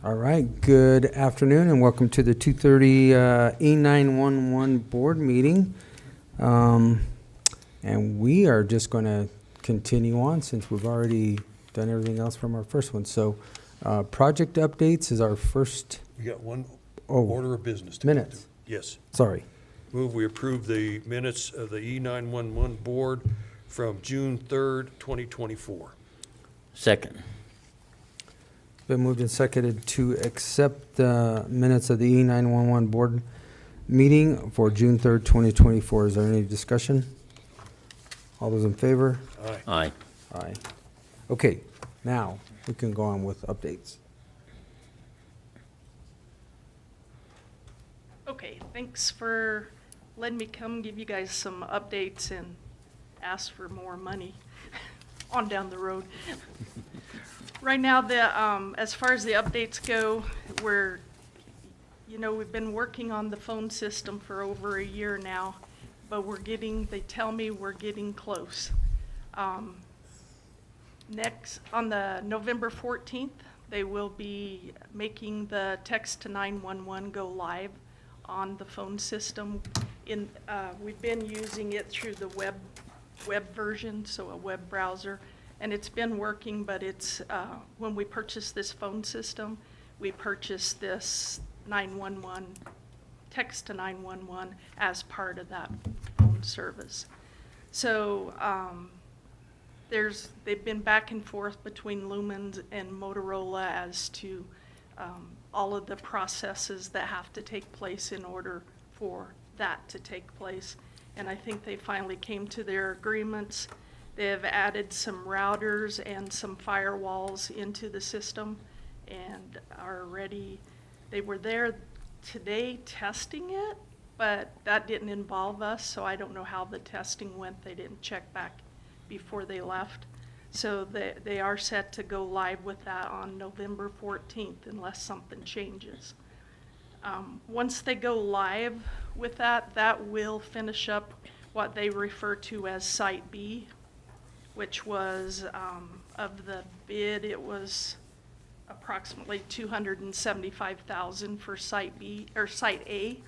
All right, good afternoon and welcome to the 2:30 E911 board meeting. And we are just going to continue on since we've already done everything else from our first one. So project updates is our first. We got one order of business to minutes. go through. Yes. Sorry. Move we approve the minutes of the E911 board from June 3rd, 2024. Second. Been moved and seconded to accept the minutes of the E911 board meeting for June 3rd, 2024. Is there any discussion? All those in favor? Aye. Aye. Aye. Okay, now we can go on with updates. Okay, thanks for letting me come give you guys some updates and ask for more money on down the road. Right now, as far as the updates go, we've been working on the phone system for over a year now, but they tell me we're getting close. Next, on the November 14th, they will be making the text to 911 go live on the phone system. We've been using it through the web version, so a web browser. And it's been working, but it's when we purchased this phone system, we purchased this 911, text to 911 as part of that phone service. So they've been back and forth between Lumens and Motorola as to all of the processes that have to take place in order for that to take place. And I think they finally came to their agreements. They have added some routers and some firewalls into the system and are ready. They were there today testing it, but that didn't involve us, so I don't know how the testing went. They didn't check back before they left. So they are set to go live with that on November 14th unless something changes. Once they go live with that, that will finish up what they refer to as Site B, which was, of the bid, it was approximately $275,000 for Site B, or Site A.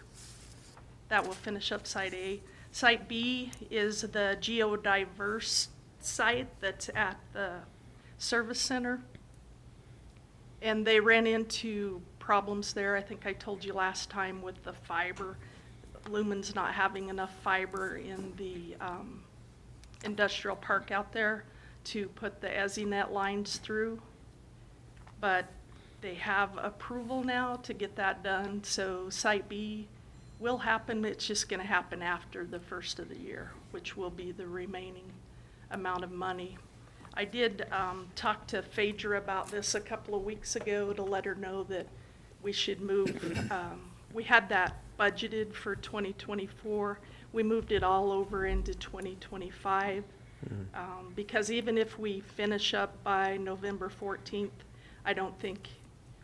That will finish up Site A. Site B is the geodiverse site that's at the service center. And they ran into problems there. I think I told you last time with the fiber. Lumen's not having enough fiber in the industrial park out there to put the EZNet lines through, but they have approval now to get that done, so Site B will happen. It's just going to happen after the first of the year, which will be the remaining amount of money. I did talk to Phaedra about this a couple of weeks ago to let her know that we should move. We had that budgeted for 2024. We moved it all over into 2025 because even if we finish up by November 14th, I don't think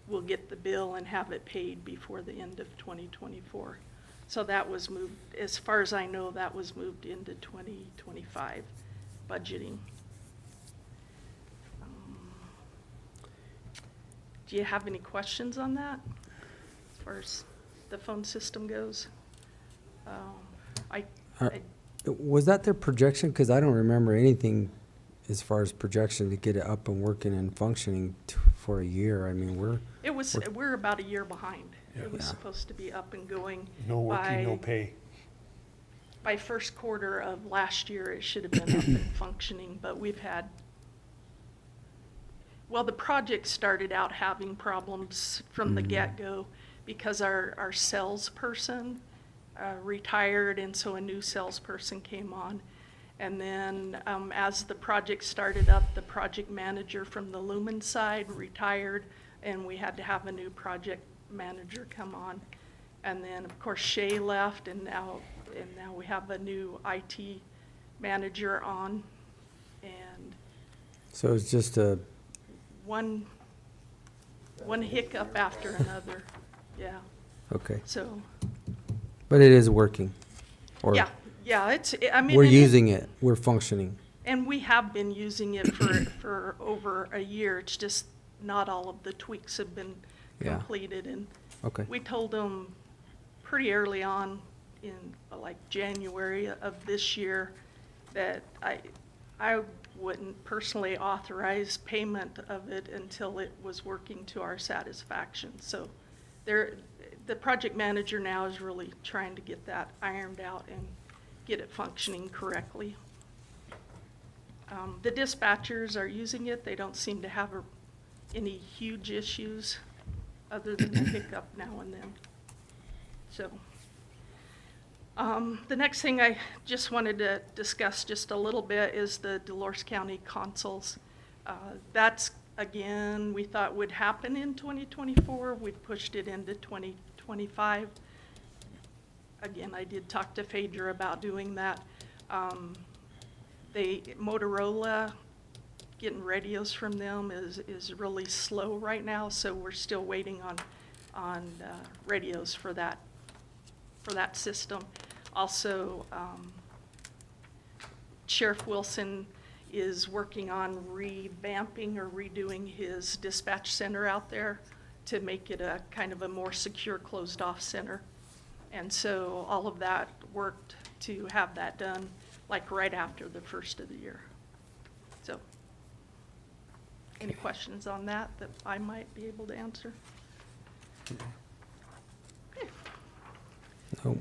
we'll get the bill and have it paid before the end of 2024. So that was moved, as far as I know, that was moved into 2025 budgeting. Do you have any questions on that as far as the phone system goes? Was that their projection? Because I don't remember anything as far as projection to get it up and working and functioning for a year. I mean, we're about a year behind. Yeah. It was supposed to be up and going. No working, no pay. By first quarter of last year, it should have been up and functioning, but we've had, well, the project started out having problems from the get-go because our salesperson retired, and so a new salesperson came on. And then as the project started up, the project manager from the Lumen side retired, and we had to have a new project manager come on. And then, of course, Shay left, and now we have a new IT manager on. And so it's just a one hiccup after another. Yeah. okay. So. But it is working. Or Yeah. I mean, we're using it. We're functioning. And we have been using it for over a year. It's just not all of the tweaks have been Yeah. completed. And Okay. we told them pretty early on in like January of this year that I wouldn't personally authorize payment of it until it was working to our satisfaction. So the project manager now is really trying to get that ironed out and get it functioning correctly. The dispatchers are using it. They don't seem to have any huge issues other than the hiccup now and then. So the next thing I just wanted to discuss just a little bit is the Dolores County consoles. That's, again, we thought would happen in 2024. We pushed it into 2025. Again, I did talk to Phaedra about doing that. Motorola, getting radios from them is really slow right now, so we're still waiting on radios for that system. Also, Sheriff Wilson is working on revamping or redoing his dispatch center out there to make it a kind of a more secure, closed-off center. And so all of that worked to have that done like right after the first of the year. So, any questions on that I might be able to answer? Okay. No.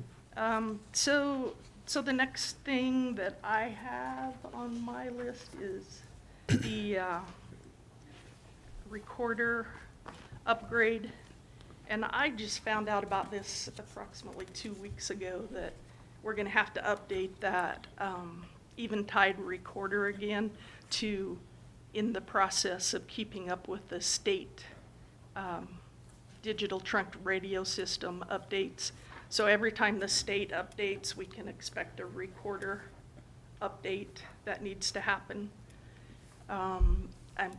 So the next thing that I have on my list is the recorder upgrade. And I just found out about this approximately 2 weeks ago that we're gonna have to update that Eventide recorder again in the process of keeping up with the state digital trunk radio system updates. So every time the state updates, we can expect a recorder update that needs to happen. I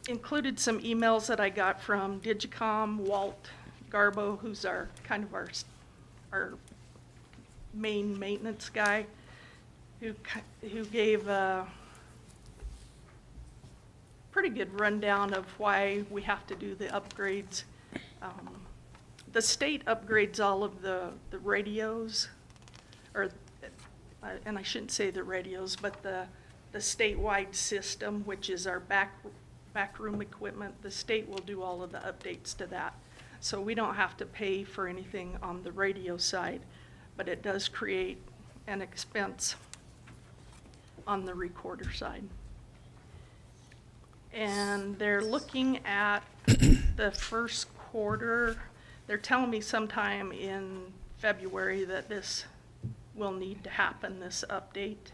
included some emails that I got from Digicom, Walt Garbo, who's our main maintenance guy, who gave a pretty good rundown of why we have to do the upgrades. The state upgrades all of the radios, and I shouldn't say the radios, but the statewide system, which is our backroom equipment. The state will do all of the updates to that. So we don't have to pay for anything on the radio side, but it does create an expense on the recorder side. And they're looking at the first quarter. They're telling me sometime in February that this will need to happen, this update,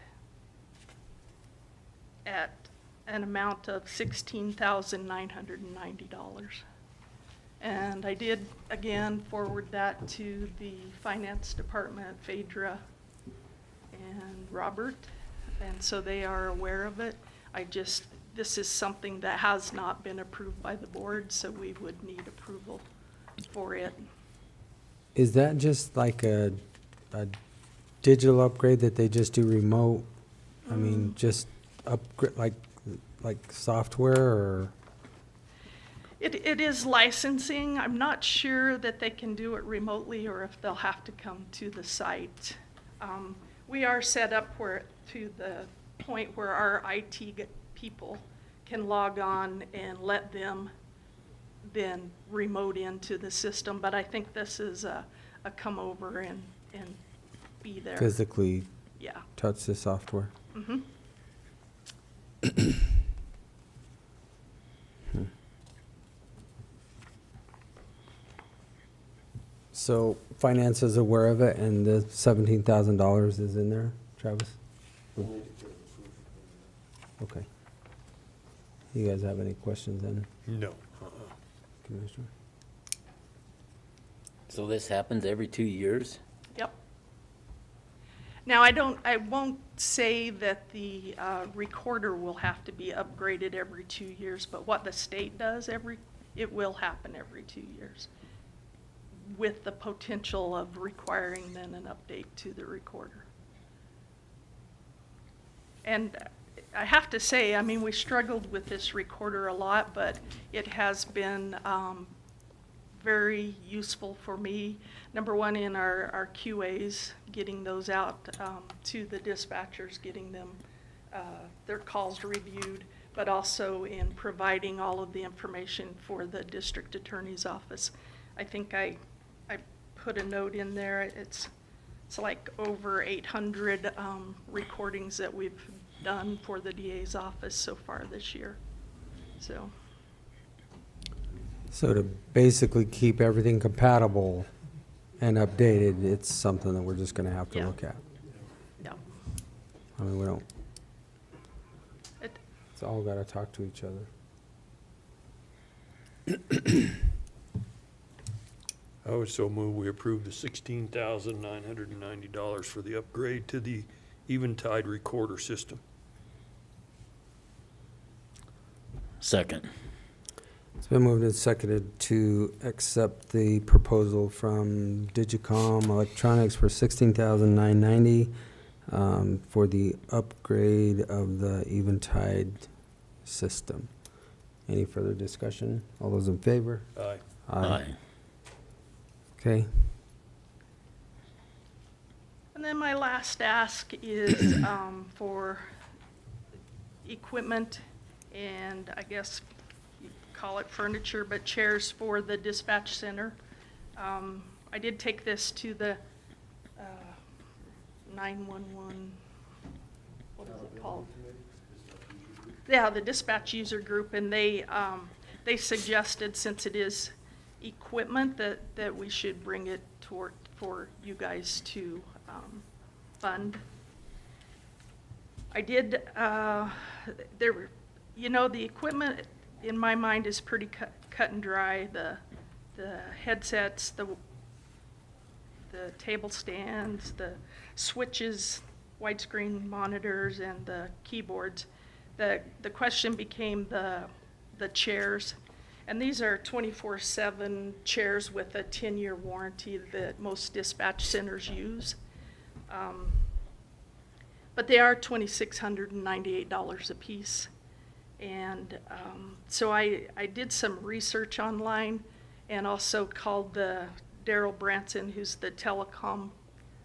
at an amount of $16,990. And I did, again, forward that to the finance department, Phaedra and Robert, and so they are aware of it. This is something that has not been approved by the board, so we would need approval for it. Is that just like a digital upgrade that they just do remote? I mean, just upgrade like software, or? It is licensing. I'm not sure that they can do it remotely or if they'll have to come to the site. We are set up to the point where our IT people can log on and let them then remote into the system. But I think this is a come over and be there. Physically Yeah. touch the software? Mm-hmm. So finance is aware of it, and the $17,000 is in there, Travis? Okay. You guys have any questions then, No. Commissioner? So this happens every 2 years? Yep. Now, I won't say that the recorder will have to be upgraded every 2 years, but what the state does it will happen every 2 years, with the potential of requiring then an update to the recorder. And I have to say, I mean, we struggled with this recorder a lot, but it has been very useful for me. Number one, in our QAs, getting those out to the dispatchers, getting them, their calls reviewed, but also in providing all of the information for the district attorney's office. I think I put a note in there. It's like over 800 recordings that we've done for the DA's office so far this year. So So to basically keep everything compatible and updated, it's something that we're just gonna have to Yeah. look at. yeah, I mean, we don't, it, it's all gotta talk to each other. I would so move we approve the $16,990 for the upgrade to the Eventide recorder system. Second. It's been moved and seconded to accept the proposal from Digicom Electronics for $16,990 for the upgrade of the Eventide system. Any further discussion? All those in favor? Aye. Aye. Okay. and then my last ask is for equipment and I guess you call it furniture, but chairs for the dispatch center. I did take this to the 911, what is it called? Yeah, the dispatch user group, and they suggested, since it is equipment, that we should bring it toward, for you guys to fund. I did, there, you know, the equipment in my mind is pretty cut and dry. The headsets, the table stands, the switches, widescreen monitors, and the keyboards. The question became the chairs. And these are 24/7 chairs with a 10-year warranty that most dispatch centers use. But they are $2,698 a piece. And so I did some research online and also called the Daryl Branson, who's the telecom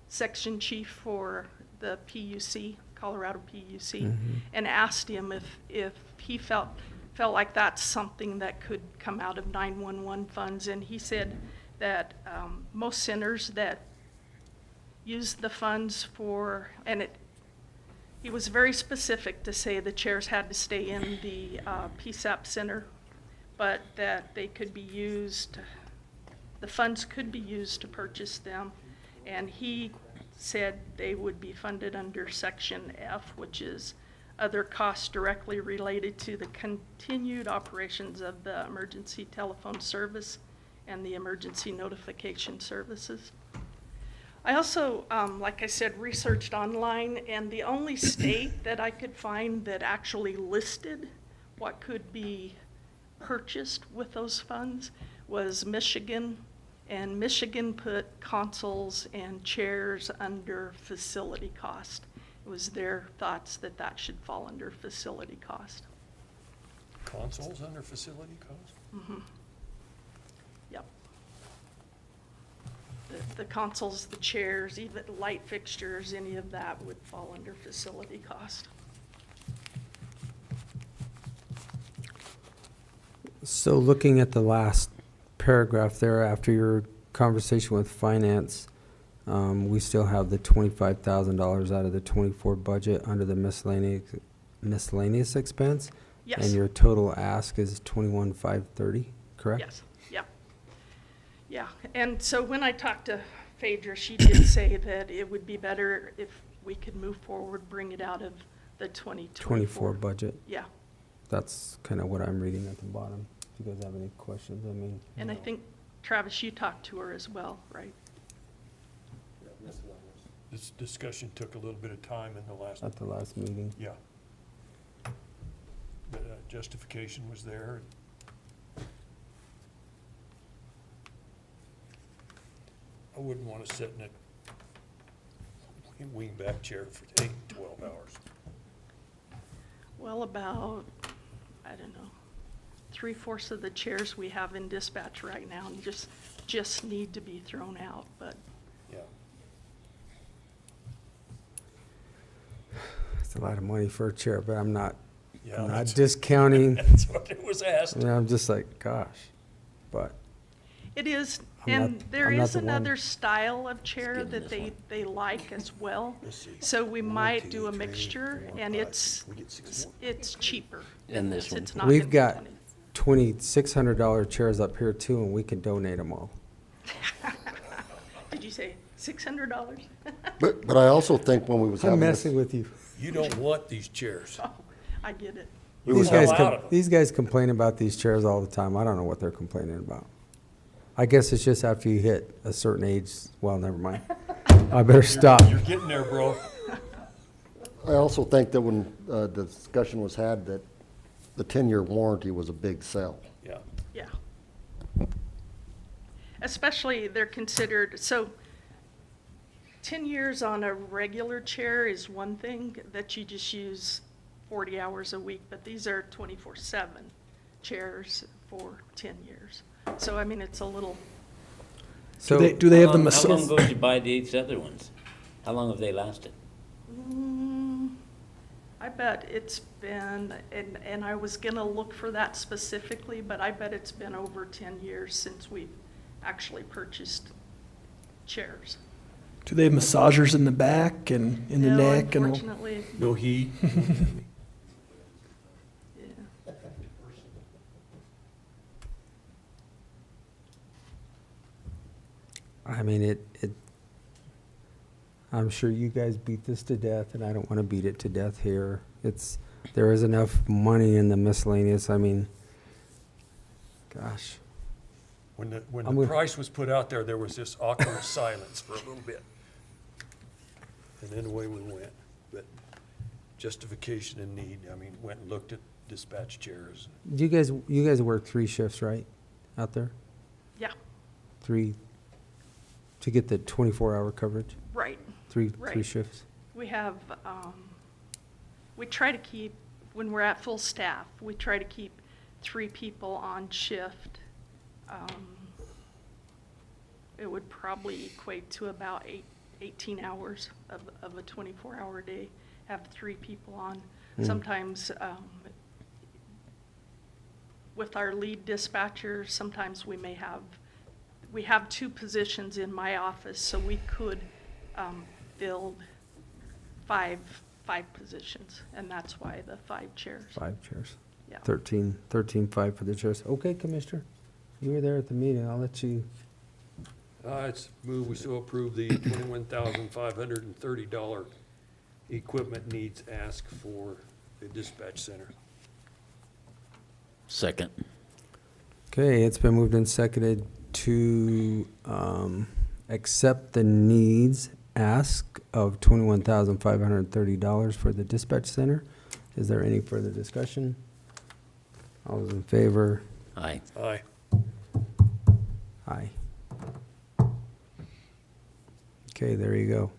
section chief for the PUC, Colorado PUC, and asked him if he felt like that's something that could come out of 911 funds. And he said that most centers that use the funds for, and he was very specific to say the chairs had to stay in the PSAP center, but that they could be used, the funds could be used to purchase them. And he said they would be funded under Section F, which is other costs directly related to the continued operations of the emergency telephone service and the emergency notification services. I also, like I said, researched online, and the only state that I could find that actually listed what could be purchased with those funds was Michigan. And Michigan put consoles and chairs under facility cost. It was their thoughts that that should fall under facility cost. Consoles under facility cost? Mm-hmm. Yep. The consoles, the chairs, even light fixtures, any of that would fall under facility cost. So looking at the last paragraph there, after your conversation with finance, we still have the $25,000 out of the 24 budget under the miscellaneous expense. Yes. And your total ask is 21,530, correct? Yes, yeah. Yeah, and so when I talked to Phaedra, she did say that it would be better if we could move forward, bring it out of the 2024. 24 budget. Yeah, That's kind of what I'm reading at the bottom. If you guys have any questions, I mean. and I think, Travis, you talked to her as well, right? This discussion took a little bit of time in the last, At the last meeting. yeah. But justification was there. I wouldn't want to sit in a wing-back chair for 8, 12 hours. Well, about, I don't know, 3/4 of the chairs we have in dispatch right now just need to be thrown out, but Yeah. It's a lot of money for a chair, but I'm not Yeah, I'm not that's- discounting. That's what it was asked. And I'm just like, gosh, but it is, I'm not- and there I'm not is the one. another style of chair getting that this one. they like as well. Let's see. So we might do a Warranty, mixture, training, and 4, 5. it's, We get 6 more. it's cheaper. And this one. It's not we've gonna be got 20. $2,600 chairs up here too, and we can donate them all. Did you say $600? But I also think when we was I'm having messing this, with you. You don't want these chairs. Oh, I get it. we was These guys, hell out of 'em. these guys complain about these chairs all the time. I don't know what they're complaining about. I guess it's just after you hit a certain age. Well, never mind. I better stop. You're getting there, bro. I also think that when the discussion was had, that the 10-year warranty was a big sell. Yeah. Yeah. Especially, they're considered, so 10 years on a regular chair is one thing that you just use 40 hours a week, but these are 24/7 chairs for 10 years. So, I mean, it's a little, So Do they have the How long massage? ago did you buy these other ones? How long have they lasted? I bet it's been, and I was gonna look for that specifically, but I bet it's been over 10 years since we've actually purchased chairs. Do they have massagers in the back and in the No, neck and all? unfortunately, No heat. yeah. I mean, I'm sure you guys beat this to death, and I don't want to beat it to death here. There is enough money in the miscellaneous. I mean, gosh. When the I'm gonna- price was put out there was this awkward silence for a little bit. And then away we went. But justification and need, I mean, went and looked at dispatch chairs. You guys work 3 shifts, right, out there? Yeah, 3 to get the 24-hour coverage? right. 3 Right. shifts? We have, we try to keep, when we're at full staff, we try to keep 3 people on shift. It would probably equate to about 18 hours of a 24-hour day, have 3 people on. Sometimes, with our lead dispatcher, sometimes we have 2 positions in my office, so we could build five positions, and that's why the 5 chairs. 5 chairs. Yeah. 13.5 for the chairs. Okay, Commissioner, you were there at the meeting. I'll let you. It's move, we so approve the $21,530 equipment needs ask for the dispatch center. Second. Okay, it's been moved and seconded to accept the needs ask of $21,530 for the dispatch center. Is there any further discussion? All those in favor? Aye. Aye. Aye. Okay, there you go.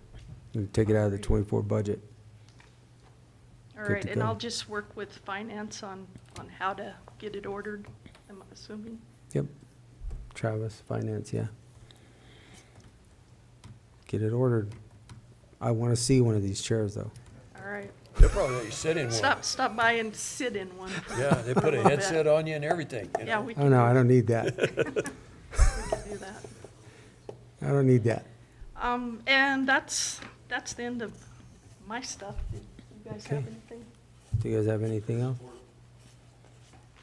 We take it out of the 24 budget. All Good right, to and go. I'll just work with finance on how to get it ordered, I'm assuming. Yep. Travis, finance, yeah. Get it ordered. I want to see one of these chairs, though. All right. They'll probably let you sit in one. Stop by and sit in one. for- Yeah, they for put a little headset bit. on you and everything. you Yeah, know. we Oh, can. no, I don't need that. We can do that. I don't need that. And that's the end of my stuff. Did you guys have Okay. anything? Do you guys have anything else?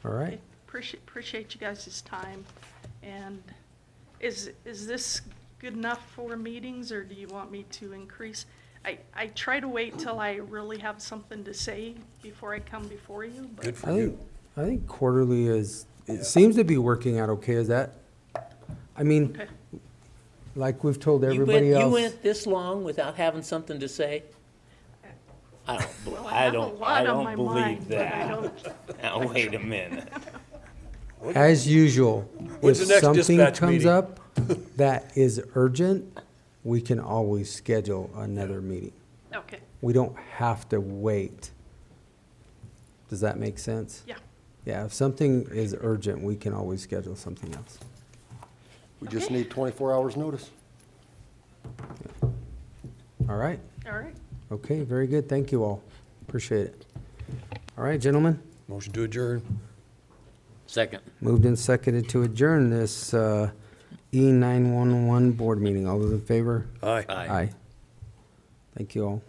All right. Okay, Appreciate you guys' time. And is this good enough for meetings, or do you want me to increase? I try to wait till I really have something to say before I come before you, but. Good for I think, you. I think quarterly is, Yeah. it seems to be working out okay. Is that? I mean, Okay. like we've told You everybody else. You went this long without having something to say? Well, I have a lot on my mind, but I don't. Now, wait a minute. As usual, When's if the next something dispatch comes meeting? up that is urgent, we can always schedule another meeting. Okay, We don't have to wait. Does that make sense? Yeah. Yeah, if something is urgent, we can always schedule something else. We just Okay. need 24 hours notice. All right? All right. Okay, very good. Thank you all. Appreciate it. All right, gentlemen, Motion to adjourn. Second. moved and seconded to adjourn this E911 board meeting. All those in favor? Aye. Aye. Thank you all.